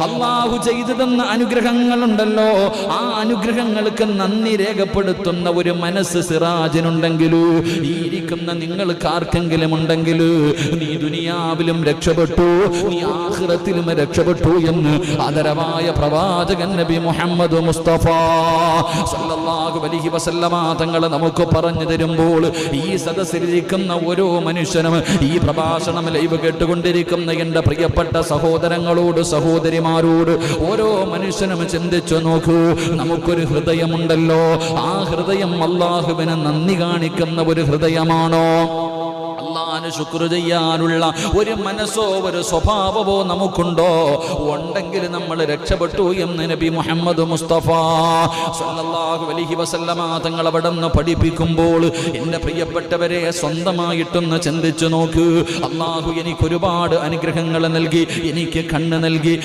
അള്ളാഹു ചെയ്തു തന്ന അനുഗ്രഹങ്ങളുണ്ടല്ലോ, ആ അനുഗ്രഹങ്ങൾക്ക് നന്ദി രേഖപ്പെടുത്തുന്ന ഒരു മനസ്സ് സിറാജിനുണ്ടെങ്കിൽ, ഈ ഇരിക്കുന്ന നിങ്ങൾക്ക് ആർക്കെങ്കിലും ഉണ്ടെങ്കിൽ, നീ ദുനിയാവിലും രക്ഷപ്പെട്ടു, നീ ആഖിറത്തിലും രക്ഷപ്പെട്ടു എന്ന് ആദരവായ പ്രവാചകൻ നബി മുഹമ്മദ് മുസ്തഫ സല്ലല്ലാഹു അലൈഹി വസല്ലമ തങ്ങൾ നമുക്ക് പറഞ്ഞു തരുമ്പോൾ, ഈ സദസ്സിലിരിക്കുന്ന ഓരോ മനുഷ്യനും, ഈ പ്രഭാഷണം ലൈവ് കേട്ടുകൊണ്ടിരിക്കുന്ന എൻ്റെ പ്രിയപ്പെട്ട സഹോദരങ്ങളോട് സഹോദരിമാരോട്, ഓരോ മനുഷ്യനും ചിന്തിച്ചു നോക്കൂ, നമുക്കൊരു ഹൃദയമുണ്ടല്ലോ, ആ ഹൃദയം അല്ലാഹുവിന് നന്ദി കാണിക്കുന്ന ഒരു ഹൃദയമാണോ? അല്ലാഹുവിന് ശുക്ർ ചെയ്യാനുള്ള ഒരു മനസ്സോ ഒരു സ്വഭാവമോ നമുക്കുണ്ടോ? ഉണ്ടെങ്കിൽ നമ്മൾ രക്ഷപ്പെട്ടു എന്ന് നബി മുഹമ്മദ് മുസ്തഫ സല്ലല്ലാഹു അലൈഹി വസല്ലമ തങ്ങൾ അവിടുന്ന് പഠിപ്പിക്കുമ്പോൾ, എൻ്റെ പ്രിയപ്പെട്ടവരെ സ്വന്തമായിട്ടൊന്ന് ചിന്തിച്ചു നോക്ക്. അല്ലാഹു എനിക്ക് ഒരുപാട് അനുഗ്രഹങ്ങൾ നൽകി, എനിക്ക് കണ്ണ് നൽകി,